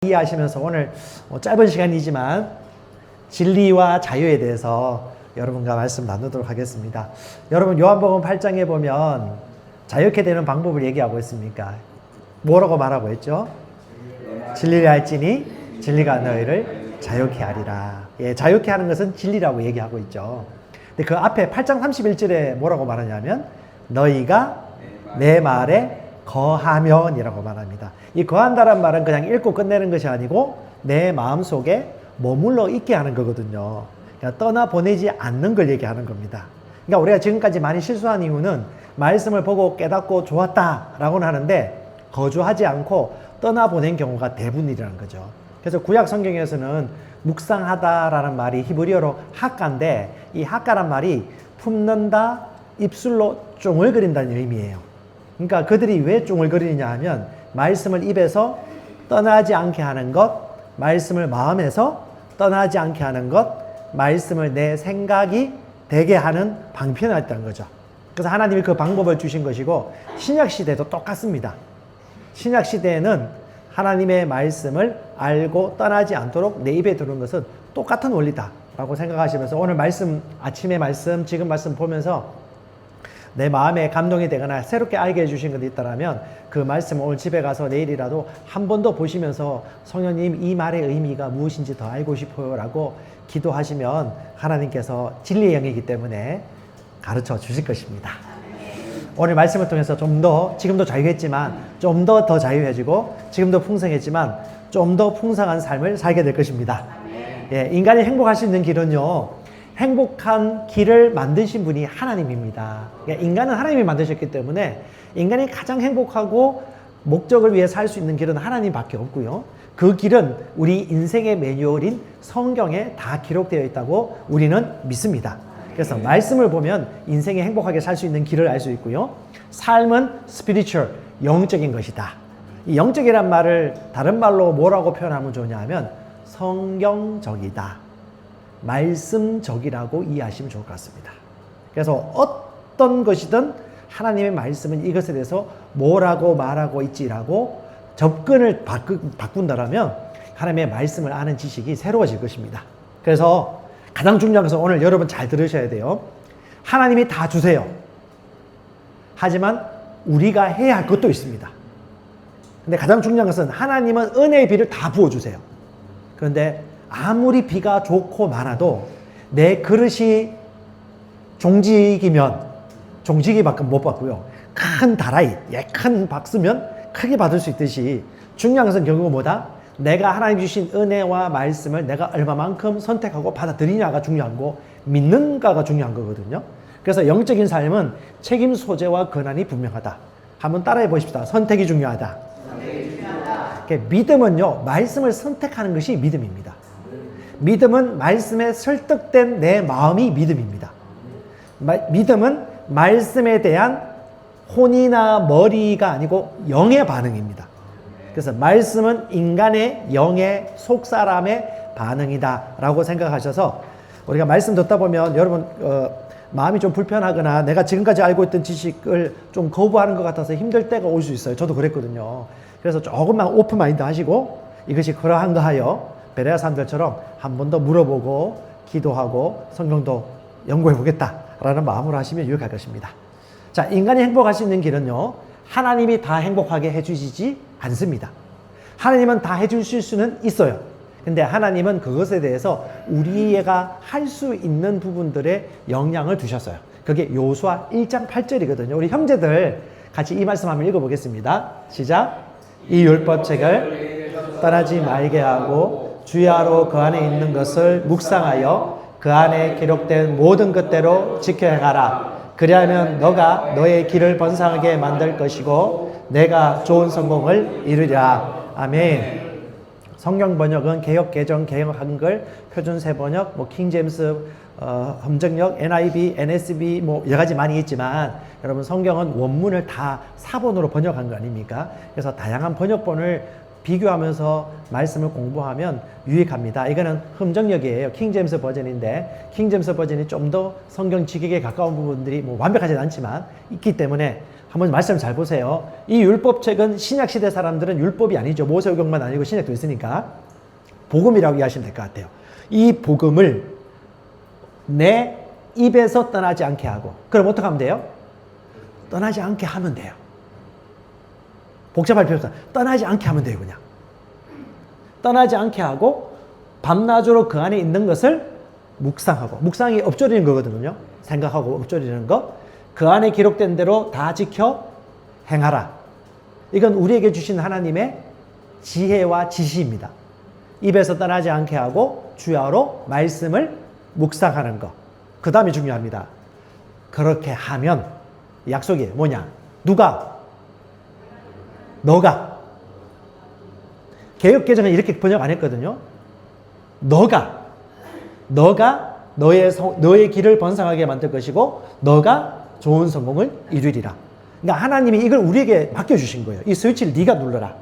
이해하시면서 오늘 짧은 시간이지만 진리와 자유에 대해서 여러분과 말씀 나누도록 하겠습니다. 여러분 요한복음 8장에 보면 자유케 되는 방법을 얘기하고 있습니까? 뭐라고 말하고 있죠? 진리를 알지니 진리가 너희를 자유케 하리라. 예, 자유케 하는 것은 진리라고 얘기하고 있죠. 근데 그 앞에 8장 31절에 뭐라고 말하냐면 너희가 내 말에 거하면이라고 말합니다. 이 거한다란 말은 그냥 읽고 끝내는 것이 아니고 내 마음속에 머물러 있게 하는 거거든요. 그러니까 떠나보내지 않는 걸 얘기하는 겁니다. 그러니까 우리가 지금까지 많이 실수한 이유는 말씀을 보고 깨닫고 좋았다라고는 하는데 거주하지 않고 떠나보낸 경우가 대부분이라는 거죠. 그래서 구약 성경에서는 묵상하다라는 말이 히브리어로 하카인데 이 하카란 말이 품는다, 입술로 쫑을거린다는 의미예요. 그러니까 그들이 왜 쫑을거리느냐 하면 말씀을 입에서 떠나지 않게 하는 것, 말씀을 마음에서 떠나지 않게 하는 것, 말씀을 내 생각이 되게 하는 방편을 했다는 거죠. 그래서 하나님이 그 방법을 주신 것이고 신약시대도 똑같습니다. 신약시대에는 하나님의 말씀을 알고 떠나지 않도록 내 입에 들어오는 것은 똑같은 원리다라고 생각하시면서 오늘 말씀, 아침의 말씀, 지금 말씀 보면서 내 마음에 감동이 되거나 새롭게 알게 해주신 것이 있다면 그 말씀 오늘 집에 가서 내일이라도 한 번 더 보시면서 성령님 이 말의 의미가 무엇인지 더 알고 싶어요 라고 기도하시면 하나님께서 진리의 영이기 때문에 가르쳐 주실 것입니다. 오늘 말씀을 통해서 좀 더 지금도 자유했지만 좀 더 자유해지고 지금도 풍성했지만 좀 더 풍성한 삶을 살게 될 것입니다. 예, 인간이 행복할 수 있는 길은요 행복한 길을 만드신 분이 하나님입니다. 그러니까 인간은 하나님이 만드셨기 때문에 인간이 가장 행복하고 목적을 위해 살 수 있는 길은 하나님밖에 없고요. 그 길은 우리 인생의 매뉴얼인 성경에 다 기록되어 있다고 우리는 믿습니다. 그래서 말씀을 보면 인생에 행복하게 살 수 있는 길을 알 수 있고요. 삶은 spiritual, 영적인 것이다. 이 영적이란 말을 다른 말로 뭐라고 표현하면 좋냐 하면 성경적이다. 말씀적이라고 이해하시면 좋을 것 같습니다. 그래서 어떤 것이든 하나님의 말씀은 이것에 대해서 뭐라고 말하고 있지라고 접근을 바꾼다라면 하나님의 말씀을 아는 지식이 새로워질 것입니다. 그래서 가장 중요한 것은 오늘 여러분 잘 들으셔야 돼요. 하나님이 다 주세요. 하지만 우리가 해야 할 것도 있습니다. 근데 가장 중요한 것은 하나님은 은혜의 비를 다 부어주세요. 그런데 아무리 비가 좋고 많아도 내 그릇이 종지기밖에 못 받고요. 큰 다라이, 큰 박스면 크게 받을 수 있듯이 중요한 것은 결국은 뭐다? 내가 하나님 주신 은혜와 말씀을 내가 얼마만큼 선택하고 받아들이냐가 중요한 거, 믿는가가 중요한 거거든요. 그래서 영적인 삶은 책임 소재와 권한이 분명하다. 한번 따라해 보십시다. 선택이 중요하다. 믿음은요, 말씀을 선택하는 것이 믿음입니다. 믿음은 말씀에 설득된 내 마음이 믿음입니다. 믿음은 말씀에 대한 혼이나 머리가 아니고 영의 반응입니다. 그래서 말씀은 인간의 영의 속사람의 반응이다 라고 생각하셔서 우리가 말씀 듣다 보면 여러분 마음이 좀 불편하거나 내가 지금까지 알고 있던 지식을 좀 거부하는 것 같아서 힘들 때가 올 수 있어요. 저도 그랬거든요. 그래서 조금만 오픈 마인드 하시고 이것이 그러한가 하여 베레아 사람들처럼 한 번 더 물어보고 기도하고 성경도 연구해 보겠다라는 마음으로 하시면 유익할 것입니다. 자, 인간이 행복할 수 있는 길은요, 하나님이 다 행복하게 해주시지 않습니다. 하나님은 다 해주실 수는 있어요. 근데 하나님은 그것에 대해서 우리가 할 수 있는 부분들에 영향을 두셨어요. 그게 요수아 1장 8절이거든요. 우리 형제들 같이 이 말씀 한번 읽어보겠습니다. 시작. 이 율법책을 떠나지 말게 하고 주야로 그 안에 있는 것을 묵상하여 그 안에 기록된 모든 것대로 지켜야 가라. 그리하면 너가 너의 길을 번성하게 만들 것이고 내가 좋은 성공을 이루리라. 아멘. 성경 번역은 개역, 개정, 개역 한글, 표준 새 번역, 킹제임스 함정역, NIV, NSB 여러 가지 많이 있지만 여러분 성경은 원문을 다 사본으로 번역한 거 아닙니까? 그래서 다양한 번역본을 비교하면서 말씀을 공부하면 유익합니다. 이거는 함정역이에요. 킹제임스 버전인데 킹제임스 버전이 좀 더 성경 지식에 가까운 부분들이 완벽하지는 않지만 있기 때문에 한번 말씀 잘 보세요. 이 율법책은 신약시대 사람들은 율법이 아니죠. 모세오경만 아니고 신약도 있으니까 복음이라고 이해하시면 될 것 같아요. 이 복음을 내 입에서 떠나지 않게 하고, 그럼 어떻게 하면 돼요? 떠나지 않게 하면 돼요. 복잡할 필요 없어요. 떠나지 않게 하면 돼요. 그냥 떠나지 않게 하고 밤낮으로 그 안에 있는 것을 묵상하고, 묵상이 엎조리는 거거든요. 생각하고 엎조리는 거. 그 안에 기록된 대로 다 지켜 행하라. 이건 우리에게 주신 하나님의 지혜와 지시입니다. 입에서 떠나지 않게 하고 주야로 말씀을 묵상하는 거. 그 다음이 중요합니다. 그렇게 하면 약속이 뭐냐? 누가? 너가. 개역개정은 이렇게 번역 안 했거든요. 너가 너의 길을 번성하게 만들 것이고 너가 좋은 성공을 이루리라. 그러니까 하나님이 이걸 우리에게 맡겨주신 거예요. 이 스위치를 네가 눌러라.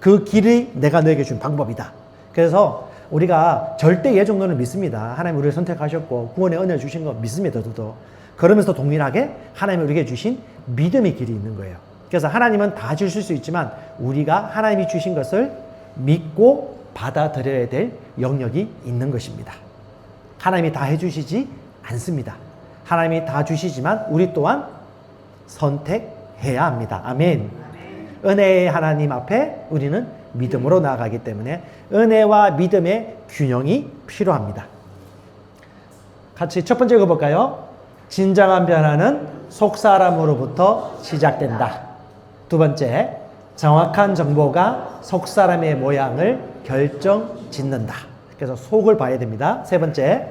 그 길이 내가 너에게 준 방법이다. 그래서 우리가 절대 예정론을 믿습니다. 하나님 우리를 선택하셨고 구원의 은혜를 주신 거 믿습니다. 저도. 그러면서 동일하게 하나님이 우리에게 주신 믿음의 길이 있는 거예요. 그래서 하나님은 다 주실 수 있지만 우리가 하나님이 주신 것을 믿고 받아들여야 될 영역이 있는 것입니다. 하나님이 다 해주시지 않습니다. 하나님이 다 주시지만 우리 또한 선택해야 합니다. 아멘. 은혜의 하나님 앞에 우리는 믿음으로 나아가기 때문에 은혜와 믿음의 균형이 필요합니다. 같이 첫 번째 읽어볼까요? 진정한 변화는 속사람으로부터 시작된다. 두 번째, 정확한 정보가 속사람의 모양을 결정짓는다. 그래서 속을 봐야 됩니다. 세 번째,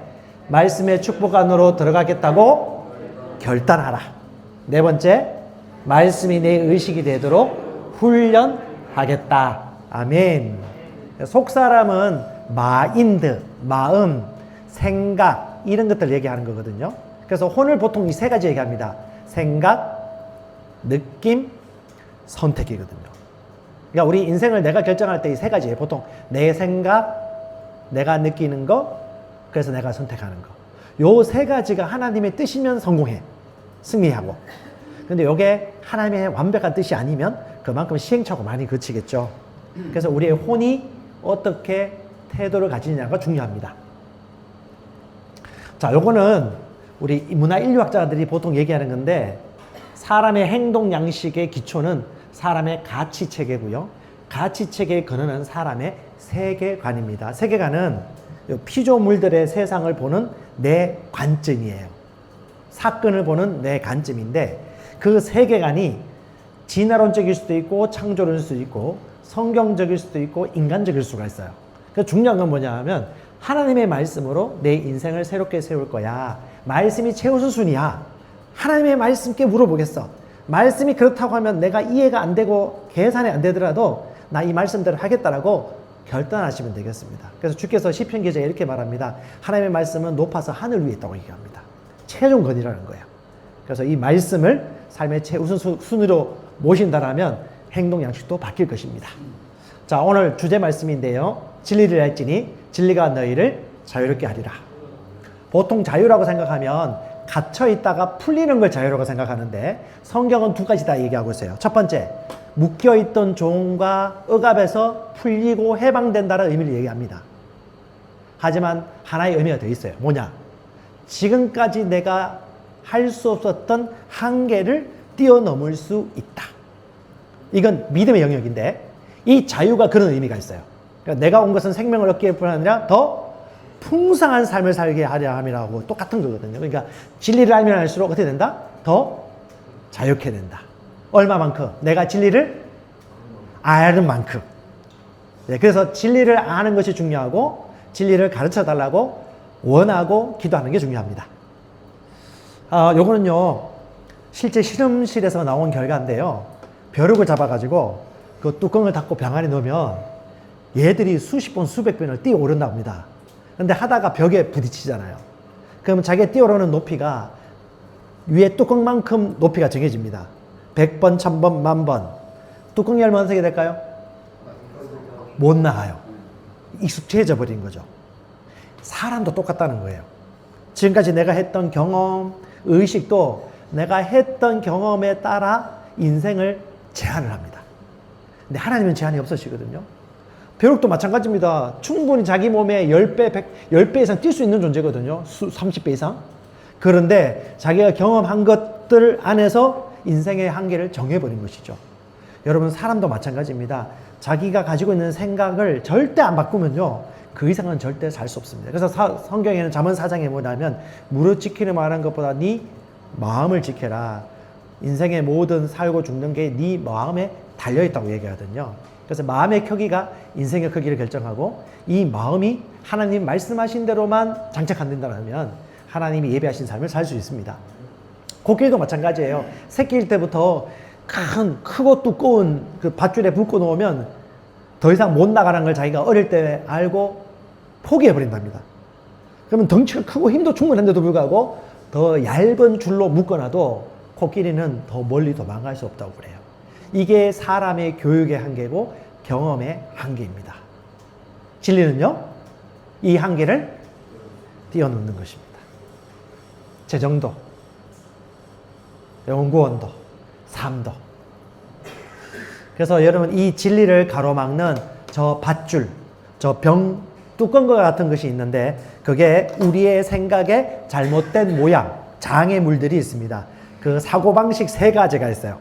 말씀의 축복 안으로 들어가겠다고 결단하라. 네 번째, 말씀이 내 의식이 되도록 훈련하겠다. 아멘. 속사람은 마인드, 마음, 생각 이런 것들 얘기하는 거거든요. 그래서 혼을 보통 이 세 가지 얘기합니다. 생각, 느낌, 선택이거든요. 그러니까 우리 인생을 내가 결정할 때 이 세 가지예요. 보통 내 생각, 내가 느끼는 거, 그래서 내가 선택하는 거. 요 세 가지가 하나님의 뜻이면 성공해. 승리하고. 근데 이게 하나님의 완벽한 뜻이 아니면 그만큼 시행착오 많이 거치겠죠. 그래서 우리의 혼이 어떻게 태도를 가지느냐가 중요합니다. 자, 요거는 우리 문화 인류학자들이 보통 얘기하는 건데 사람의 행동 양식의 기초는 사람의 가치 체계고요. 가치 체계의 근원은 사람의 세계관입니다. 세계관은 피조물들의 세상을 보는 내 관점이에요. 사건을 보는 내 관점인데 그 세계관이 진화론적일 수도 있고 창조론일 수도 있고 성경적일 수도 있고 인간적일 수가 있어요. 그래서 중요한 건 뭐냐 하면 하나님의 말씀으로 내 인생을 새롭게 세울 거야. 말씀이 최우선순위야. 하나님의 말씀께 물어보겠어. 말씀이 그렇다고 하면 내가 이해가 안 되고 계산이 안 되더라도 나 이 말씀대로 하겠다라고 결단하시면 되겠습니다. 그래서 주께서 시편 기자에 이렇게 말합니다. 하나님의 말씀은 높아서 하늘 위에 있다고 얘기합니다. 최종 건이라는 거예요. 그래서 이 말씀을 삶의 최우선순위로 모신다라면 행동 양식도 바뀔 것입니다. 자, 오늘 주제 말씀인데요. 진리를 알지니 진리가 너희를 자유롭게 하리라. 보통 자유라고 생각하면 갇혀 있다가 풀리는 걸 자유라고 생각하는데 성경은 두 가지 다 얘기하고 있어요. 첫 번째, 묶여있던 종과 억압에서 풀리고 해방된다는 의미를 얘기합니다. 하지만 하나의 의미가 더 있어요. 뭐냐? 지금까지 내가 할 수 없었던 한계를 뛰어넘을 수 있다. 이건 믿음의 영역인데 이 자유가 그런 의미가 있어요. 그러니까 내가 온 것은 생명을 얻기 뿐 아니라 더 풍성한 삶을 살게 하려 함이라고 똑같은 거거든요. 그러니까 진리를 알면 알수록 어떻게 된다? 더 자유케 된다. 얼마만큼? 내가 진리를 아는 만큼. 네, 그래서 진리를 아는 것이 중요하고 진리를 가르쳐 달라고 원하고 기도하는 게 중요합니다. 요거는요 실제 실험실에서 나온 결과인데요. 벼룩을 잡아가지고 그 뚜껑을 닫고 병 안에 넣으면 얘들이 수십 번 수백 번을 뛰어오른다고 합니다. 근데 하다가 벽에 부딪히잖아요. 그러면 자기가 뛰어오르는 높이가 위에 뚜껑만큼 높이가 정해집니다. 100번, 1000번, 10,000번. 뚜껑이 열면 어떻게 될까요? 못 나가요. 익숙해져 버린 거죠. 사람도 똑같다는 거예요. 지금까지 내가 했던 경험, 의식도 내가 했던 경험에 따라 인생을 제한을 합니다. 근데 하나님은 제한이 없으시거든요. 벼룩도 마찬가지입니다. 충분히 자기 몸에 10배 이상 뛸 수 있는 존재거든요. 30배 이상. 그런데 자기가 경험한 것들 안에서 인생의 한계를 정해버린 것이죠. 여러분, 사람도 마찬가지입니다. 자기가 가지고 있는 생각을 절대 안 바꾸면요, 그 이상은 절대 살 수 없습니다. 그래서 성경에는 잠언 4장에 뭐냐면, 무릇 지키는 말한 것보다 네 마음을 지켜라. 인생의 모든 살고 죽는 게 네 마음에 달려있다고 얘기하거든요. 그래서 마음의 크기가 인생의 크기를 결정하고, 이 마음이 하나님 말씀하신 대로만 장착 안 된다면 하나님이 예배하신 삶을 살 수 있습니다. 코끼리도 마찬가지예요. 새끼일 때부터 크고 두꺼운 그 밧줄에 묶어 놓으면 더 이상 못 나가라는 걸 자기가 어릴 때 알고 포기해버린답니다. 그러면 덩치가 크고 힘도 충분한데도 불구하고 더 얇은 줄로 묶어놔도 코끼리는 더 멀리 도망갈 수 없다고 그래요. 이게 사람의 교육의 한계고 경험의 한계입니다. 진리는요, 이 한계를 뛰어넘는 것입니다. 재정도, 연구원도, 삶도. 그래서 여러분, 이 진리를 가로막는 저 밧줄, 저 병 뚜껑 것 같은 것이 있는데, 그게 우리의 생각에 잘못된 모양, 장애물들이 있습니다. 그 사고방식 3가지가 있어요.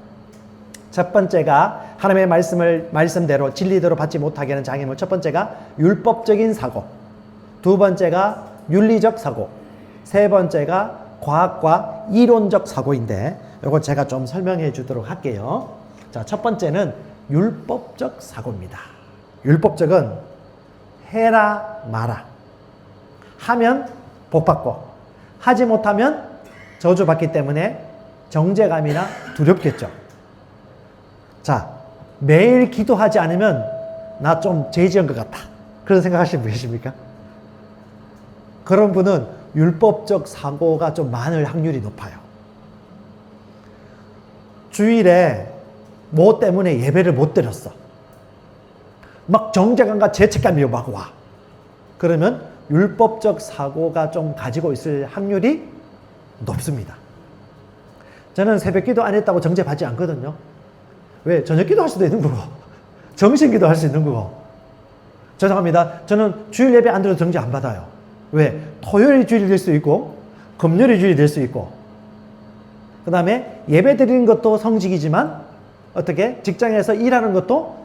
첫 번째가 하나님의 말씀대로 진리대로 받지 못하게 하는 장애물. 첫 번째가 율법적인 사고, 두 번째가 윤리적 사고, 세 번째가 과학과 이론적 사고인데, 이거 제가 좀 설명해 주도록 할게요. 자, 첫 번째는 율법적 사고입니다. 율법적은 해라 마라. 하면 복받고, 하지 못하면 저주받기 때문에 정죄감이나 두렵겠죠. 자, 매일 기도하지 않으면 나 좀 죄 지은 것 같다, 그런 생각하시는 분 계십니까? 그런 분은 율법적 사고가 좀 많을 확률이 높아요. 주일에 뭐 때문에 예배를 못 드렸어. 막 정죄감과 죄책감이 막 와. 그러면 율법적 사고가 좀 가지고 있을 확률이 높습니다. 저는 새벽 기도 안 했다고 정죄받지 않거든요. 왜? 저녁 기도 할 수도 있는 거고, 정신 기도 할 수 있는 거고. 죄송합니다. 저는 주일 예배 안 드려도 정죄 안 받아요. 왜? 토요일이 주일이 될 수 있고, 금요일이 주일이 될 수 있고, 그 다음에 예배 드리는 것도 성직이지만, 어떻게? 직장에서 일하는 것도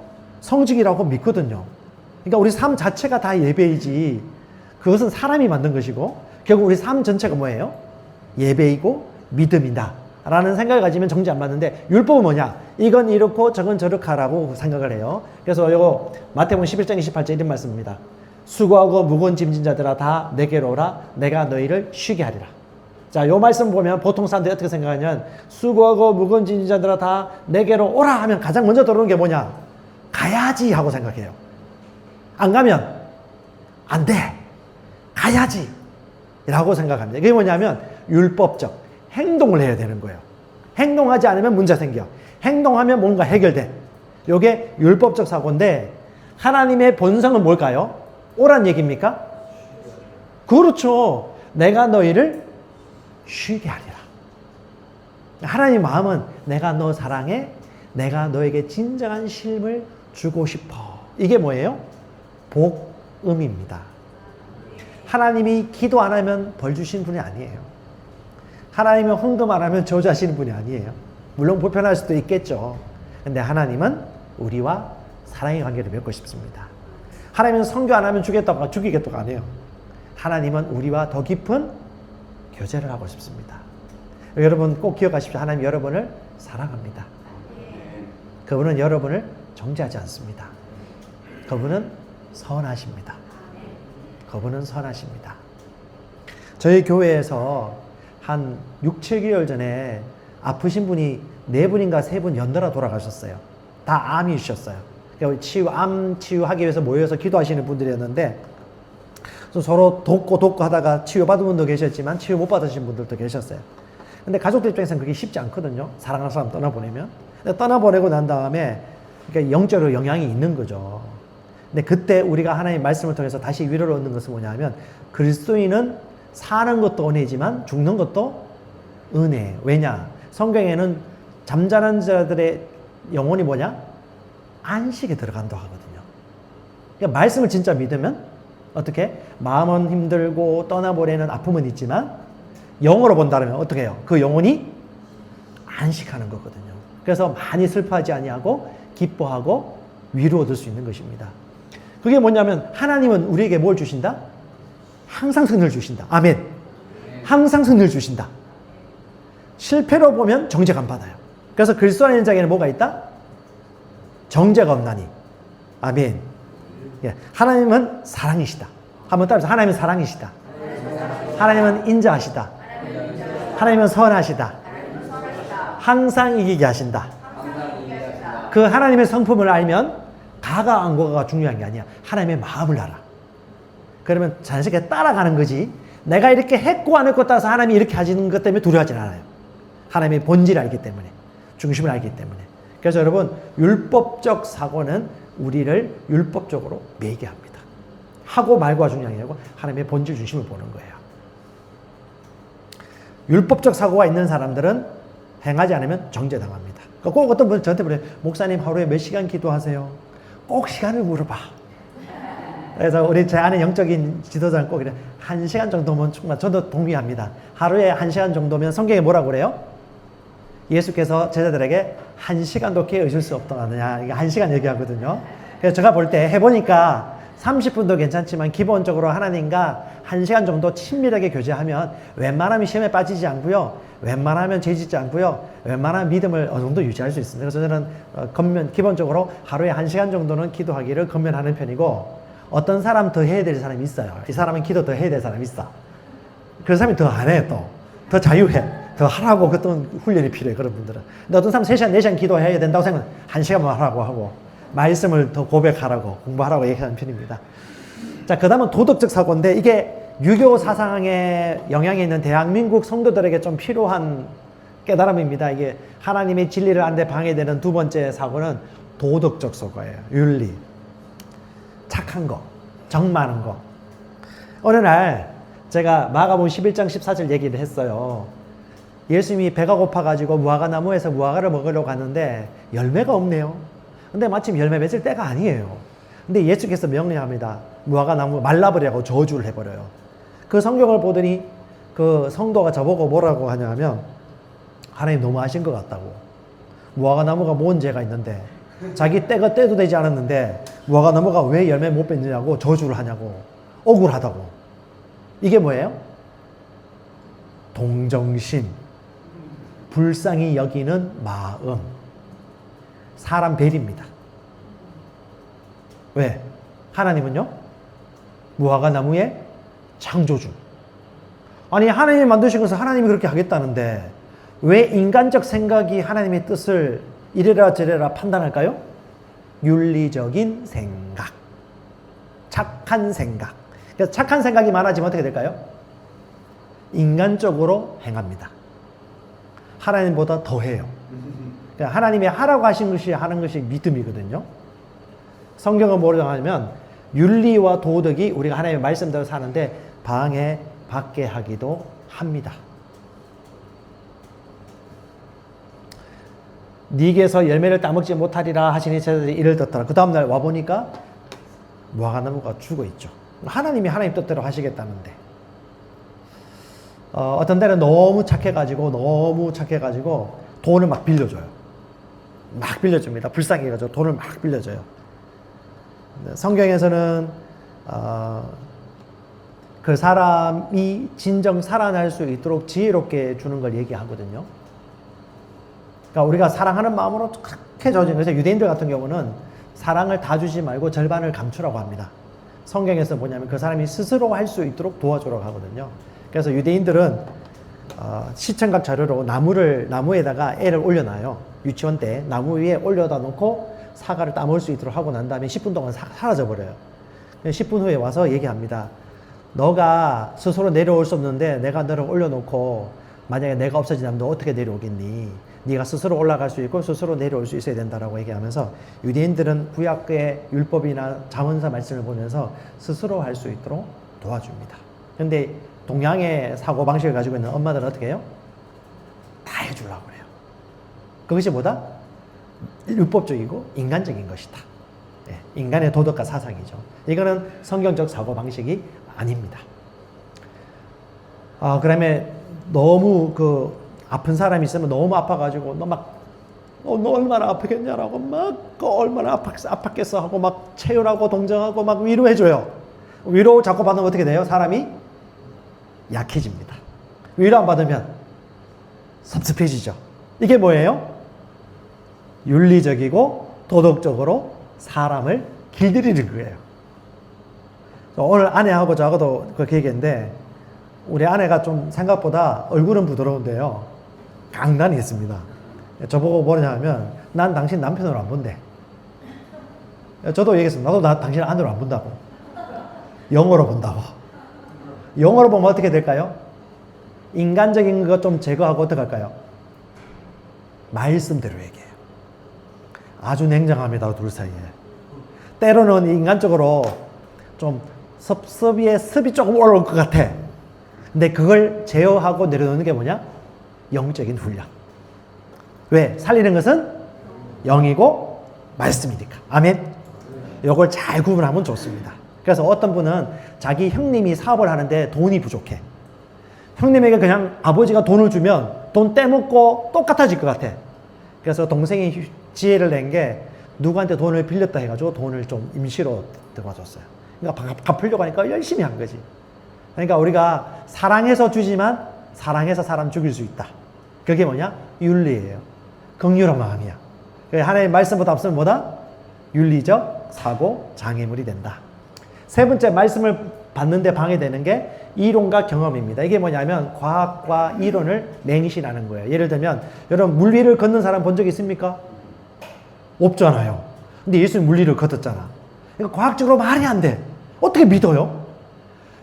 성직이라고 믿거든요. 그러니까 우리 삶 자체가 다 예배이지, 그것은 사람이 만든 것이고, 결국 우리 삶 전체가 뭐예요? 예배이고 믿음이다 라는 생각을 가지면 정죄 안 받는데, 율법은 뭐냐? 이건 이렇고 저건 저렇다라고 생각을 해요. 그래서 이거 마태복음 11장 28절 이런 말씀입니다. 수고하고 무거운 짐진 자들아 다 내게로 오라, 내가 너희를 쉬게 하리라. 자, 요 말씀 보면 보통 사람들이 어떻게 생각하냐면, 수고하고 무거운 짐진 자들아 다 내게로 오라 하면 가장 먼저 들어오는 게 뭐냐? 가야지 하고 생각해요. 안 가면 안 돼, 가야지 라고 생각합니다. 이게 뭐냐면 율법적 행동을 해야 되는 거예요. 행동하지 않으면 문제 생겨. 행동하면 뭔가 해결돼. 이게 율법적 사고인데, 하나님의 본성은 뭘까요? 오란 얘기입니까? 그렇죠. 내가 너희를 쉬게 하리라. 하나님 마음은 내가 너 사랑해, 내가 너에게 진정한 쉼을 주고 싶어. 이게 뭐예요? 복음입니다. 하나님이 기도 안 하면 벌 주신 분이 아니에요. 하나님은 헌금 안 하면 저주하시는 분이 아니에요. 물론 불편할 수도 있겠죠. 근데 하나님은 우리와 사랑의 관계를 맺고 싶습니다. 하나님은 선교 안 하면 죽이겠다고 안 해요. 하나님은 우리와 더 깊은 교제를 하고 싶습니다. 여러분 꼭 기억하십시오. 하나님 여러분을 사랑합니다. 그분은 여러분을 정죄하지 않습니다. 그분은 선하십니다. 그분은 선하십니다. 저희 교회에서 한 6, 7개월 전에 아프신 분이 4분인가 3분 연달아 돌아가셨어요. 다 암이셨어요. 암 치유하기 위해서 모여서 기도하시는 분들이었는데, 서로 돕고 하다가 치유받은 분도 계셨지만 치유 못 받으신 분들도 계셨어요. 근데 가족들 입장에서는 그게 쉽지 않거든요. 사랑하는 사람 떠나보내면. 떠나보내고 난 다음에 그러니까 영적으로 영향이 있는 거죠. 근데 그때 우리가 하나님의 말씀을 통해서 다시 위로를 얻는 것은 뭐냐면, 그리스도인은 사는 것도 은혜지만 죽는 것도 은혜예요. 왜냐? 성경에는 잠자는 자들의 영혼이 뭐냐? 안식에 들어간다고 하거든요. 그러니까 말씀을 진짜 믿으면 어떻게? 마음은 힘들고 떠나보려는 아픔은 있지만 영어로 본다면 어떻게 해요? 그 영혼이 안식하는 거거든요. 그래서 많이 슬퍼하지 아니하고 기뻐하고 위로 얻을 수 있는 것입니다. 그게 뭐냐면 하나님은 우리에게 뭘 주신다? 항상 승리를 주신다. 아멘. 항상 승리를 주신다. 실패로 보면 정죄가 안 받아요. 그래서 그리스도 안에 있는 자에게는 뭐가 있다? 정죄가 없나니. 아멘. 예. 하나님은 사랑이시다. 한번 따라서 하나님은 사랑이시다. 하나님은 인자하시다. 하나님은 선하시다. 항상 이기게 하신다. 그 하나님의 성품을 알면 가가 안 고가가 중요한 게 아니야. 하나님의 마음을 알아. 그러면 자연스럽게 따라가는 거지. 내가 이렇게 했고 안 했고 따라서 하나님이 이렇게 하시는 것 때문에 두려워하지 않아요. 하나님의 본질을 알기 때문에, 중심을 알기 때문에. 그래서 여러분, 율법적 사고는 우리를 율법적으로 매게 합니다. 하고 말고가 중요한 게 아니고 하나님의 본질 중심을 보는 거예요. 율법적 사고가 있는 사람들은 행하지 않으면 정죄당합니다. 꼭 어떤 분 저한테 물어요. 목사님 하루에 몇 시간 기도하세요? 꼭 시간을 물어봐. 그래서 제 아는 영적인 지도자는 꼭 이래. 1시간 정도면 충분하. 저도 동의합니다. 하루에 1시간 정도면 성경에 뭐라고 그래요? 예수께서 제자들에게 1시간도 깨어있을 수 없다느냐. 이게 1시간 얘기하거든요. 그래서 제가 볼 때 해보니까 30분도 괜찮지만 기본적으로 하나님과 1시간 정도 친밀하게 교제하면 웬만하면 시험에 빠지지 않고요. 웬만하면 죄짓지 않고요. 웬만하면 믿음을 어느 정도 유지할 수 있습니다. 그래서 저는 기본적으로 하루에 1시간 정도는 기도하기를 권면하는 편이고, 어떤 사람 더 해야 될 사람이 있어요. 이 사람은 기도 더 해야 될 사람이 있어. 그 사람이 더 안 해, 또. 더 자유해. 더 하라고 그떤 훈련이 필요해, 그런 분들은. 근데 어떤 사람은 3시간, 4시간 기도해야 된다고 생각하면 1시간만 하라고 하고, 말씀을 더 고백하라고, 공부하라고 얘기하는 편입니다. 자, 그 다음은 도덕적 사고인데, 이게 유교 사상에 영향이 있는 대한민국 성도들에게 좀 필요한 깨달음입니다. 이게 하나님의 진리를 아는데 방해되는 두 번째 사고는 도덕적 사고예요. 윤리. 착한 거, 정 많은 거. 어느 날 제가 마가복음 11장 14절 얘기를 했어요. 예수님이 배가 고파가지고 무화과 나무에서 무화과를 먹으려고 가는데 열매가 없네요. 근데 마침 열매 맺을 때가 아니에요. 근데 예수께서 명령합니다. 무화과 나무 말라버리라고 저주를 해버려요. 그 성경을 보더니 그 성도가 저보고 뭐라고 하냐면, 하나님 너무하신 것 같다고. 무화과 나무가 뭔 죄가 있는데, 자기 때가 때도 되지 않았는데 무화과 나무가 왜 열매 못 맺느냐고 저주를 하냐고. 억울하다고. 이게 뭐예요? 동정심, 불쌍히 여기는 마음, 사람 벨입니다. 왜? 하나님은요? 무화과 나무의 창조주. 아니, 하나님이 만드신 것을 하나님이 그렇게 하겠다는데 왜 인간적 생각이 하나님의 뜻을 이래라 저래라 판단할까요? 윤리적인 생각, 착한 생각. 그래서 착한 생각이 많아지면 어떻게 될까요? 인간적으로 행합니다. 하나님보다 더 해요. 그러니까 하나님이 하라고 하신 것이 하는 것이 믿음이거든요. 성경은 뭐라고 하냐면 윤리와 도덕이 우리가 하나님의 말씀대로 사는데 방해받게 하기도 합니다. 네게서 열매를 따먹지 못하리라 하시니 제자들이 이를 듣더라. 그 다음날 와보니까 무화과 나무가 죽어 있죠. 하나님이 하나님 뜻대로 하시겠다는데 어떤 데는 너무 착해가지고 돈을 막 빌려줘요. 막 빌려줍니다. 불쌍히 해가지고 돈을 막 빌려줘요. 성경에서는 그 사람이 진정 살아날 수 있도록 지혜롭게 주는 걸 얘기하거든요. 그러니까 우리가 사랑하는 마음으로 그렇게 줘진 거죠. 유대인들 같은 경우는 사랑을 다 주지 말고 절반을 감추라고 합니다. 성경에서 뭐냐면 그 사람이 스스로 할 수 있도록 도와주라고 하거든요. 그래서 유대인들은 시청각 자료로 나무에다가 애를 올려놔요. 유치원 때 나무 위에 올려다 놓고 사과를 따먹을 수 있도록 하고 난 다음에 10분 동안 사라져 버려요. 10분 후에 와서 얘기합니다. 너가 스스로 내려올 수 없는데 내가 너를 올려놓고 만약에 내가 없어지면 너 어떻게 내려오겠니? 네가 스스로 올라갈 수 있고 스스로 내려올 수 있어야 된다라고 얘기하면서 유대인들은 구약의 율법이나 잠언서 말씀을 보면서 스스로 할 수 있도록 도와줍니다. 그런데 동양의 사고방식을 가지고 있는 엄마들은 어떻게 해요? 다 해주려고 그래요. 그것이 뭐다? 율법적이고 인간적인 것이다. 예, 인간의 도덕과 사상이죠. 이거는 성경적 사고방식이 아닙니다. 그다음에 너무 그 아픈 사람이 있으면 너무 아파가지고 너 얼마나 아프겠냐라고 얼마나 아팠겠어 하고 막 체휼하고 동정하고 막 위로해줘요. 위로 자꾸 받으면 어떻게 돼요? 사람이 약해집니다. 위로 안 받으면 섭섭해지죠. 이게 뭐예요? 윤리적이고 도덕적으로 사람을 길들이는 거예요. 오늘 아내하고 저하고도 그렇게 얘기했는데, 우리 아내가 좀 생각보다 얼굴은 부드러운데요, 강단이 있습니다. 저보고 뭐냐 하면, 난 당신 남편으로 안 본대. 저도 얘기했습니다. 나도 당신 아내로 안 본다고. 영어로 본다고. 영어로 보면 어떻게 될까요? 인간적인 것 좀 제거하고 어떻게 할까요? 말씀대로 얘기해요. 아주 냉정합니다, 둘 사이에. 때로는 인간적으로 좀 섭이 조금 올라올 것 같아. 근데 그걸 제어하고 내려놓는 게 뭐냐? 영적인 훈련. 왜? 살리는 것은 영이고 말씀이니까. 아멘. 이걸 잘 구분하면 좋습니다. 그래서 어떤 분은 자기 형님이 사업을 하는데 돈이 부족해. 형님에게 그냥 아버지가 돈을 주면 돈 떼먹고 똑같아질 것 같아. 그래서 동생이 지혜를 낸 게 누구한테 돈을 빌렸다 해가지고 돈을 좀 임시로 들어줬어요. 그러니까 갚으려고 하니까 열심히 한 거지. 그러니까 우리가 사랑해서 주지만 사랑해서 사람 죽일 수 있다. 그게 뭐냐? 윤리예요. 긍휼한 마음이야. 하나님의 말씀보다 앞서면 뭐다? 윤리적 사고 장애물이 된다. 세 번째, 말씀을 받는데 방해되는 게 이론과 경험입니다. 이게 뭐냐면 과학과 이론을 맹신하는 거예요. 예를 들면 여러분, 물 위를 걷는 사람 본 적 있습니까? 없잖아요. 근데 예수님 물 위를 걷었잖아. 그러니까 과학적으로 말이 안 돼. 어떻게 믿어요?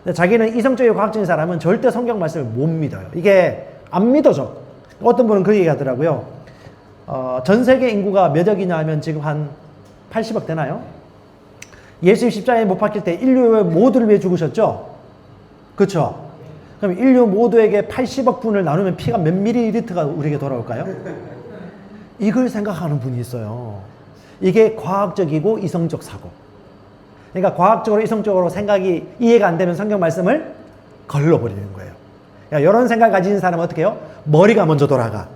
근데 자기는 이성적이고 과학적인 사람은 절대 성경 말씀을 못 믿어요. 이게 안 믿어져. 어떤 분은 그 얘기 하더라고요. 전 세계 인구가 몇 억이냐 하면 지금 한 80억 되나요? 예수님 십자가에 못 박힐 때 인류 모두를 위해 죽으셨죠? 그렇죠? 그럼 인류 모두에게 80억 분을 나누면 피가 몇 밀리리터가 우리에게 돌아올까요? 이걸 생각하는 분이 있어요. 이게 과학적이고 이성적 사고. 그러니까 과학적으로 이성적으로 생각이 이해가 안 되면 성경 말씀을 걸러버리는 거예요. 그러니까 이런 생각을 가진 사람은 어떻게 해요? 머리가 먼저 돌아가.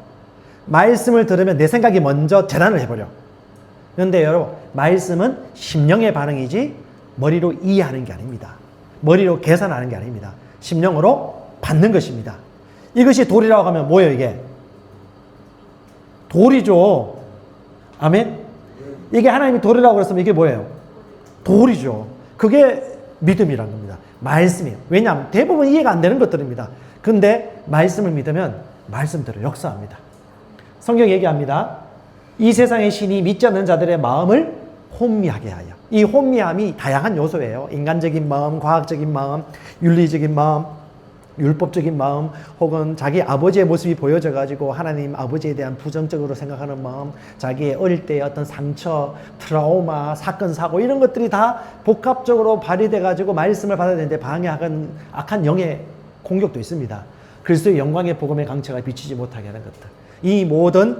말씀을 들으면 내 생각이 먼저 재단을 해버려. 그런데 여러분, 말씀은 심령의 반응이지 머리로 이해하는 게 아닙니다. 머리로 계산하는 게 아닙니다. 심령으로 받는 것입니다. 이것이 돌이라고 하면 뭐예요, 이게? 돌이죠. 아멘? 이게 하나님이 돌이라고 그랬으면 이게 뭐예요? 돌이죠. 그게 믿음이란 겁니다. 말씀이에요. 왜냐하면 대부분 이해가 안 되는 것들입니다. 근데 말씀을 믿으면 말씀대로 역사합니다. 성경 얘기합니다. 이 세상의 신이 믿지 않는 자들의 마음을 혼미하게 하여. 이 혼미함이 다양한 요소예요. 인간적인 마음, 과학적인 마음, 윤리적인 마음, 율법적인 마음, 혹은 자기 아버지의 모습이 보여져가지고 하나님 아버지에 대한 부정적으로 생각하는 마음, 자기의 어릴 때의 어떤 상처, 트라우마, 사건, 사고 이런 것들이 다 복합적으로 발휘돼가지고 말씀을 받아야 되는데 방해하는 악한 영의 공격도 있습니다. 그리스도의 영광의 복음의 강체가 비치지 못하게 하는 것들. 이 모든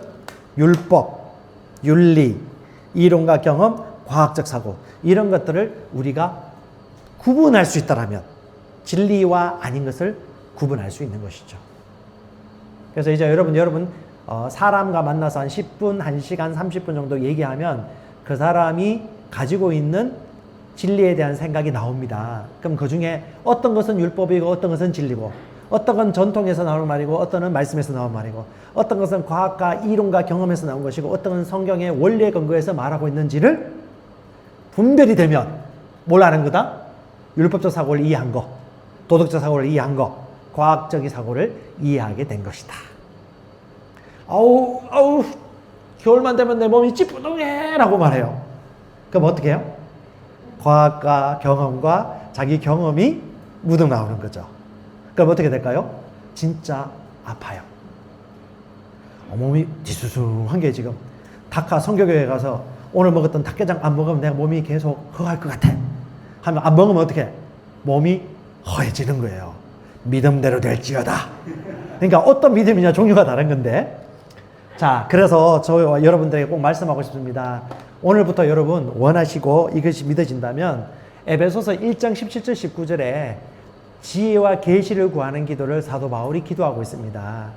율법, 윤리, 이론과 경험, 과학적 사고 이런 것들을 우리가 구분할 수 있다면 진리와 아닌 것을 구분할 수 있는 것이죠. 그래서 이제 여러분 사람과 만나서 한 10분, 1시간, 30분 정도 얘기하면 그 사람이 가지고 있는 진리에 대한 생각이 나옵니다. 그럼 그 중에 어떤 것은 율법이고 어떤 것은 진리고 어떤 건 전통에서 나오는 말이고 어떤 건 말씀에서 나오는 말이고 어떤 것은 과학과 이론과 경험에서 나온 것이고 어떤 건 성경의 원리에 근거해서 말하고 있는지를 분별이 되면 뭘 아는 거다? 율법적 사고를 이해한 거, 도덕적 사고를 이해한 거, 과학적인 사고를 이해하게 된 것이다. 아우 겨울만 되면 내 몸이 찌뿌둥해 라고 말해요. 그럼 어떻게 해요? 과학과 경험과 자기 경험이 묻어 나오는 거죠. 그럼 어떻게 될까요? 진짜 아파요. 몸이 뒤수숭한 게 지금 닭하 성교교회 가서 오늘 먹었던 닭게장 안 먹으면 내가 몸이 계속 허할 것 같아 하면 안 먹으면 어떻게? 몸이 허해지는 거예요. 믿음대로 될지어다. 그러니까 어떤 믿음이냐 종류가 다른 건데 자, 그래서 저 여러분들에게 꼭 말씀하고 싶습니다. 오늘부터 여러분 원하시고 이것이 믿어진다면 에베소서 1장 17절 19절에 지혜와 계시를 구하는 기도를 사도 바울이 기도하고 있습니다.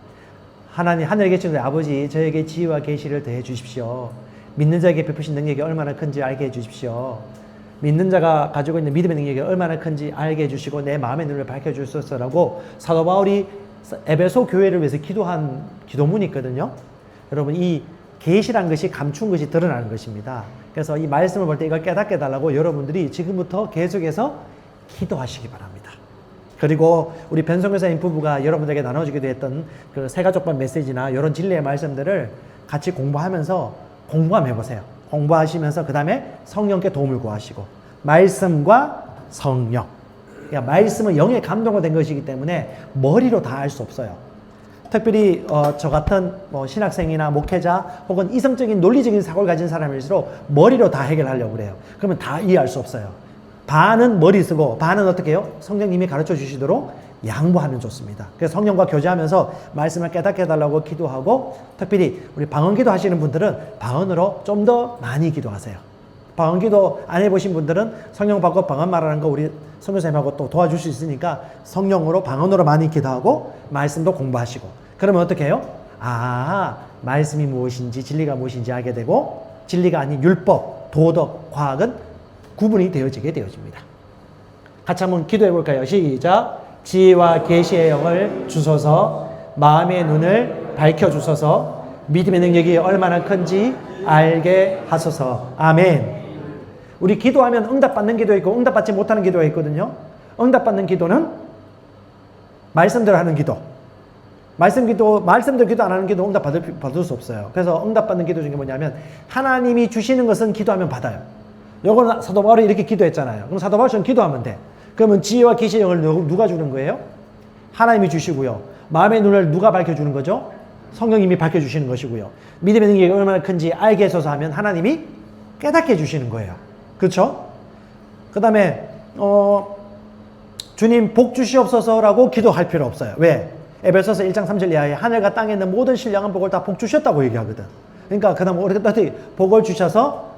하나님, 하늘에 계신 우리 아버지, 저에게 지혜와 계시를 더해 주십시오. 믿는 자에게 베푸신 능력이 얼마나 큰지 알게 해 주십시오. 믿는 자가 가지고 있는 믿음의 능력이 얼마나 큰지 알게 해주시고 내 마음의 눈을 밝혀주소서라고 사도 바울이 에베소 교회를 위해서 기도한 기도문이 있거든요. 여러분, 이 계시란 것이 감춘 것이 드러나는 것입니다. 그래서 이 말씀을 볼 때 이걸 깨닫게 해달라고 여러분들이 지금부터 계속해서 기도하시기 바랍니다. 그리고 우리 변성교사님 부부가 여러분들에게 나눠주기도 했던 그 새가족반 메시지나 이런 진리의 말씀들을 같이 공부하면서 공부 한번 해보세요. 공부하시면서 그 다음에 성령께 도움을 구하시고 말씀과 성령. 그러니까 말씀은 영의 감동으로 된 것이기 때문에 머리로 다 알 수 없어요. 특별히 저 같은 신학생이나 목회자 혹은 이성적인 논리적인 사고를 가진 사람일수록 머리로 다 해결하려고 그래요. 그러면 다 이해할 수 없어요. 반은 머리 쓰고 반은 어떻게 해요? 성령님이 가르쳐 주시도록 양보하면 좋습니다. 그래서 성령과 교제하면서 말씀을 깨닫게 해달라고 기도하고, 특별히 우리 방언기도 하시는 분들은 방언으로 좀 더 많이 기도하세요. 방언기도 안 해보신 분들은 성령 받고 방언 말하는 거 우리 선교사님하고 또 도와줄 수 있으니까 성령으로 방언으로 많이 기도하고 말씀도 공부하시고, 그러면 어떻게 해요? 아, 말씀이 무엇인지 진리가 무엇인지 알게 되고 진리가 아닌 율법, 도덕, 과학은 구분이 되어지게 되어집니다. 같이 한번 기도해 볼까요? 시작. 지혜와 계시의 영을 주소서. 마음의 눈을 밝혀주소서. 믿음의 능력이 얼마나 큰지 알게 하소서. 아멘. 우리 기도하면 응답받는 기도 있고 응답받지 못하는 기도가 있거든요. 응답받는 기도는 말씀대로 하는 기도. 말씀대로 기도 안 하는 기도 받을 수 없어요. 그래서 응답받는 기도 중에 뭐냐면 하나님이 주시는 것은 기도하면 받아요. 요거는 사도 바울이 이렇게 기도했잖아요. 그럼 사도 바울처럼 기도하면 돼. 그러면 지혜와 계시의 영을 누가 주는 거예요? 하나님이 주시고요. 마음의 눈을 누가 밝혀주는 거죠? 성령님이 밝혀주시는 것이고요. 믿음의 능력이 얼마나 큰지 알게 해서서 하면 하나님이 깨닫게 해주시는 거예요. 그렇죠? 그 다음에 주님 복 주시옵소서라고 기도할 필요 없어요. 왜? 에베소서 1장 3절 이하에 하늘과 땅에 있는 모든 신령한 복을 다 복 주셨다고 얘기하거든. 그러니까 그 다음 어떻게 복을 주셔서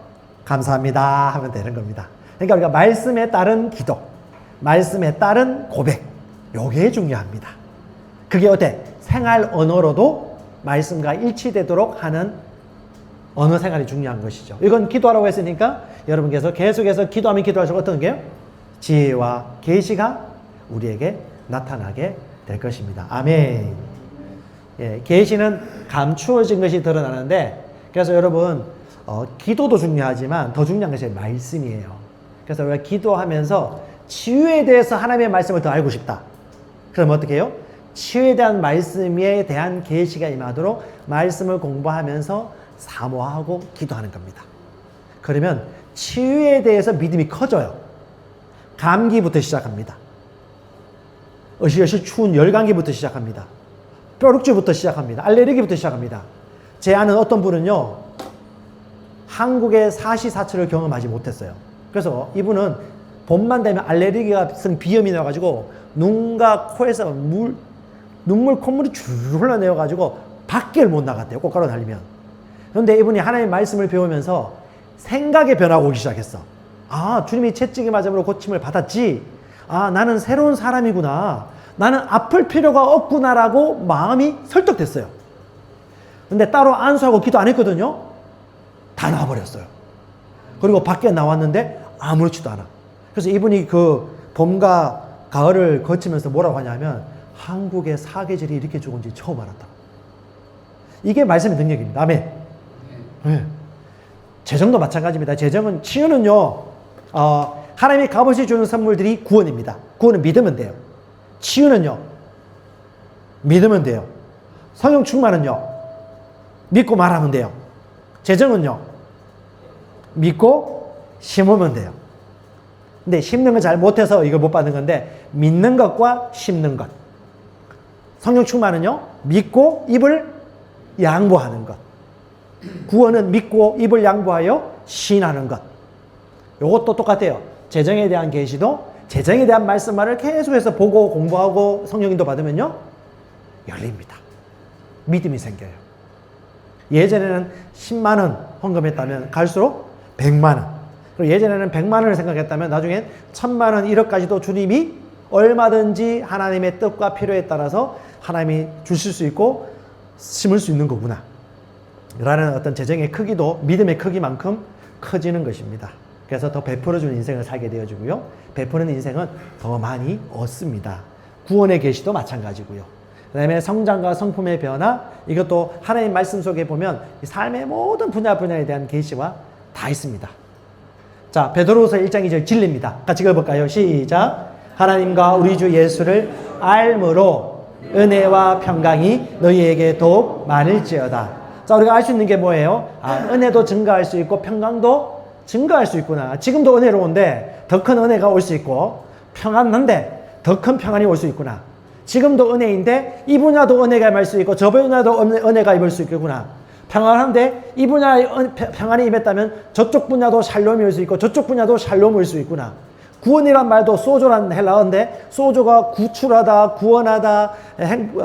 감사합니다 하면 되는 겁니다. 그러니까 우리가 말씀에 따른 기도, 말씀에 따른 고백, 요게 중요합니다. 그게 어때? 생활 언어로도 말씀과 일치되도록 하는 언어 생활이 중요한 것이죠. 이건 기도하라고 했으니까 여러분께서 계속해서 기도하면 기도하시고 어떤 게요? 지혜와 계시가 우리에게 나타나게 될 것입니다. 아멘. 예, 계시는 감추어진 것이 드러나는데, 그래서 여러분 기도도 중요하지만 더 중요한 것이 말씀이에요. 그래서 우리가 기도하면서 치유에 대해서 하나님의 말씀을 더 알고 싶다. 그럼 어떻게 해요? 치유에 대한 말씀에 대한 계시가 임하도록 말씀을 공부하면서 사모하고 기도하는 겁니다. 그러면 치유에 대해서 믿음이 커져요. 감기부터 시작합니다. 어시어시 추운 열감기부터 시작합니다. 뾰룩주부터 시작합니다. 알레르기부터 시작합니다. 제 아는 어떤 분은요, 한국의 사시사철을 경험하지 못했어요. 그래서 이분은 봄만 되면 알레르기성 비염이 나와가지고 눈과 코에서 눈물, 콧물이 줄 흘러내려가지고 밖을 못 나갔대요. 꽃가루 달리면. 그런데 이분이 하나님의 말씀을 배우면서 생각의 변화가 오기 시작했어. 아, 주님이 채찍이 맞음으로 고침을 받았지. 아, 나는 새로운 사람이구나. 나는 아플 필요가 없구나라고 마음이 설득됐어요. 근데 따로 안수하고 기도 안 했거든요. 다 나와버렸어요. 그리고 밖에 나왔는데 아무렇지도 않아. 그래서 이분이 그 봄과 가을을 거치면서 뭐라고 하냐면 한국의 사계절이 이렇게 좋은지 처음 알았다. 이게 말씀의 능력입니다. 아멘. 네. 재정도 마찬가지입니다. 재정은, 치유는요, 하나님이 값없이 주는 선물들이 구원입니다. 구원은 믿으면 돼요. 치유는요, 믿으면 돼요. 성령 충만은요, 믿고 말하면 돼요. 재정은요, 믿고 심으면 돼요. 근데 심는 걸 잘 못해서 이걸 못 받는 건데, 믿는 것과 심는 것. 성령 충만은요, 믿고 입을 양보하는 것. 구원은 믿고 입을 양보하여 시인하는 것. 이것도 똑같아요. 재정에 대한 계시도 재정에 대한 말씀만을 계속해서 보고 공부하고 성령인도 받으면요, 열립니다. 믿음이 생겨요. 예전에는 10만 원 헌금했다면 갈수록 100만 원. 그리고 예전에는 100만 원을 생각했다면 나중엔 1000만 원, 1억까지도 주님이 얼마든지 하나님의 뜻과 필요에 따라서 하나님이 주실 수 있고 심을 수 있는 거구나 라는 어떤 재정의 크기도 믿음의 크기만큼 커지는 것입니다. 그래서 더 베풀어주는 인생을 살게 되어지고요. 베푸는 인생은 더 많이 얻습니다. 구원의 계시도 마찬가지고요. 그 다음에 성장과 성품의 변화, 이것도 하나님 말씀 속에 보면 삶의 모든 분야에 대한 계시와 다 있습니다. 자, 베드로후서 1장 2절 진리입니다. 같이 읽어볼까요? 시작. 하나님과 우리 주 예수를 알므로 은혜와 평강이 너희에게 더욱 많을지어다. 자, 우리가 알 수 있는 게 뭐예요? 은혜도 증가할 수 있고 평강도 증가할 수 있구나. 지금도 은혜로운데 더 큰 은혜가 올 수 있고, 평안한데 더 큰 평안이 올 수 있구나. 지금도 은혜인데 이 분야도 은혜가 임할 수 있고 저 분야도 은혜가 임할 수 있겠구나. 평안한데 이 분야에 평안이 임했다면 저쪽 분야도 샬롬이 올 수 있고 저쪽 분야도 샬롬이 올 수 있구나. 구원이란 말도 소조란 헬라어인데 소조가 구출하다, 구원하다,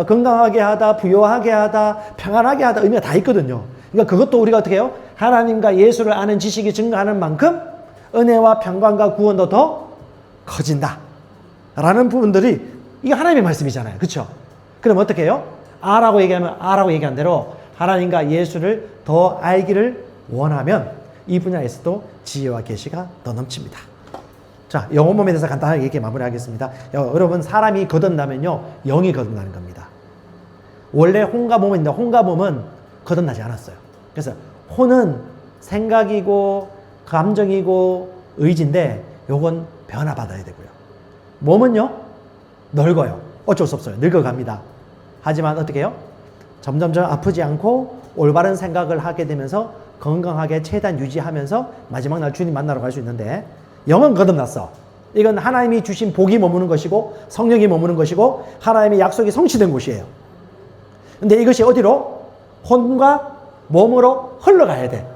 건강하게 하다, 부요하게 하다, 평안하게 하다 의미가 다 있거든요. 그러니까 그것도 우리가 어떻게 해요? 하나님과 예수를 아는 지식이 증가하는 만큼 은혜와 평강과 구원도 더 커진다 라는 부분들이 이게 하나님의 말씀이잖아요. 그렇죠? 그럼 어떻게 해요? 아라고 얘기한 대로 하나님과 예수를 더 알기를 원하면 이 분야에서도 지혜와 계시가 더 넘칩니다. 자, 영혼 몸에 대해서 간단하게 얘기 마무리하겠습니다. 여러분, 사람이 거듭나면요, 영이 거듭나는 겁니다. 원래 혼과 몸인데 혼과 몸은 거듭나지 않았어요. 그래서 혼은 생각이고 감정이고 의지인데 요건 변화받아야 되고요. 몸은요, 늙어요. 어쩔 수 없어요. 늙어갑니다. 하지만 어떻게 해요? 점점점 아프지 않고 올바른 생각을 하게 되면서 건강하게 최대한 유지하면서 마지막 날 주님 만나러 갈 수 있는데, 영은 거듭났어. 이건 하나님이 주신 복이 머무는 것이고 성령이 머무는 것이고 하나님의 약속이 성취된 곳이에요. 근데 이것이 어디로? 혼과 몸으로 흘러가야 돼.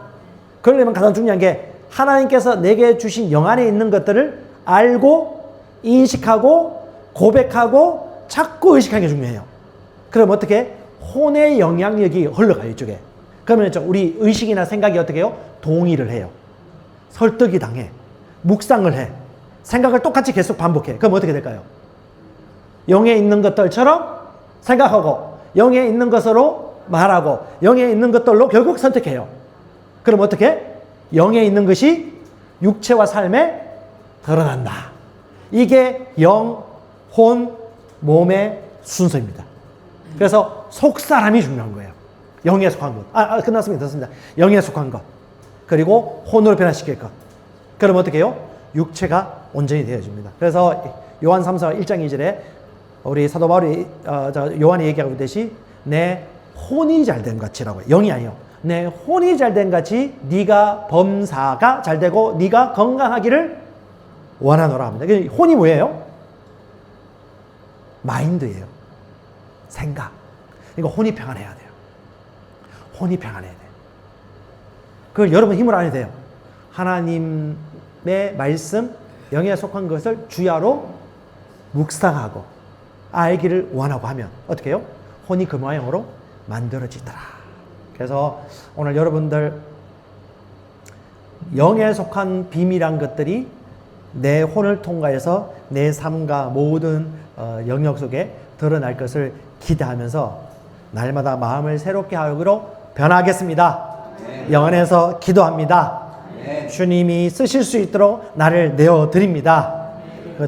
그러려면 가장 중요한 게 하나님께서 내게 주신 영 안에 있는 것들을 알고 인식하고 고백하고 자꾸 의식하는 게 중요해요. 그럼 어떻게? 혼의 영향력이 흘러가요, 이쪽에. 그러면 우리 의식이나 생각이 어떻게 해요? 동의를 해요. 설득이 당해. 묵상을 해. 생각을 똑같이 계속 반복해. 그럼 어떻게 될까요? 영에 있는 것들처럼 생각하고 영에 있는 것으로 말하고 영에 있는 것들로 결국 선택해요. 그럼 어떻게? 영에 있는 것이 육체와 삶에 드러난다. 이게 영, 혼, 몸의 순서입니다. 그래서 속사람이 중요한 거예요. 영에 속한 것. 끝났습니다. 됐습니다. 영에 속한 것. 그리고 혼으로 변화시킬 것. 그럼 어떻게 해요? 육체가 온전히 되어집니다. 그래서 요한 3서 1장 2절에 우리 사도 바울이 요한이 얘기하고 있듯이 내 혼이 잘된 같이라고 해요. 영이 아니에요. 내 혼이 잘된 같이 네가 범사가 잘되고 네가 건강하기를 원하노라 합니다. 혼이 뭐예요? 마인드예요. 생각. 그러니까 혼이 평안해야 돼요. 혼이 평안해야 돼요. 그걸 여러분 힘을 안 해도 돼요. 하나님의 말씀, 영에 속한 것을 주야로 묵상하고 알기를 원하고 하면 어떻게 해요? 혼이 그 모양으로 만들어지더라. 그래서 오늘 여러분들 영에 속한 비밀한 것들이 내 혼을 통과해서 내 삶과 모든 영역 속에 드러날 것을 기대하면서 날마다 마음을 새롭게 하기로 변하겠습니다. 영 안에서 기도합니다. 주님이 쓰실 수 있도록 나를 내어드립니다.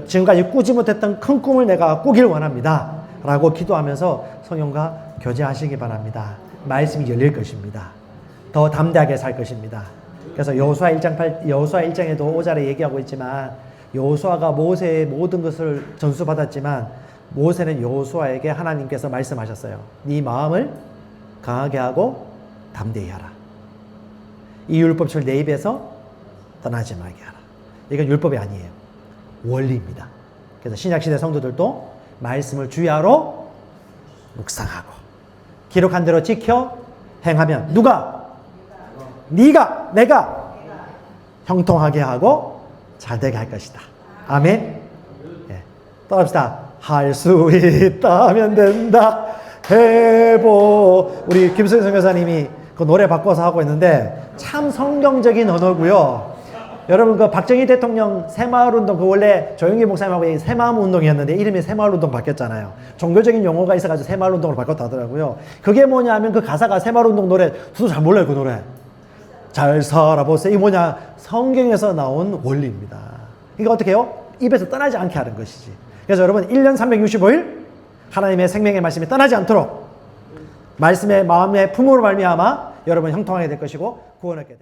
지금까지 꾸지 못했던 큰 꿈을 내가 꾸길 원합니다. 라고 기도하면서 성령과 교제하시기 바랍니다. 말씀이 열릴 것입니다. 더 담대하게 살 것입니다. 그래서 여호수아 1장에도 5절에 얘기하고 있지만 여호수아가 모세의 모든 것을 전수받았지만 모세는 여호수아에게 하나님께서 말씀하셨어요. 네 마음을 강하게 하고 담대히 하라. 이 율법을 내 입에서 떠나지 말게 하라. 이건 율법이 아니에요. 원리입니다. 그래서 신약시대 성도들도 말씀을 주야로 묵상하고 기록한 대로 지켜 행하면 누가? 네가 내가 형통하게 하고 잘되게 할 것이다. 아멘. 예. 따라합시다. 할 수 있다면 된다. 우리 김수현 선교사님이 그 노래 바꿔서 하고 있는데 참 성경적인 언어고요. 여러분 그 박정희 대통령 새마을운동 그 원래 조영기 목사님하고 새마을운동이었는데 이름이 새마을운동 바뀌었잖아요. 종교적인 용어가 있어가지고 새마을운동으로 바꿨다 하더라고요. 그게 뭐냐면 그 가사가 새마을운동 노래 저도 잘 몰라요. 그 노래. 잘 살아보세요. 이 뭐냐 성경에서 나온 원리입니다. 그러니까 어떻게 해요? 입에서 떠나지 않게 하는 것이지. 그래서 여러분 1년 365일 하나님의 생명의 말씀이 떠나지 않도록 말씀의 마음의 품으로 말미암아 여러분 형통하게 될 것이고 구원하게 될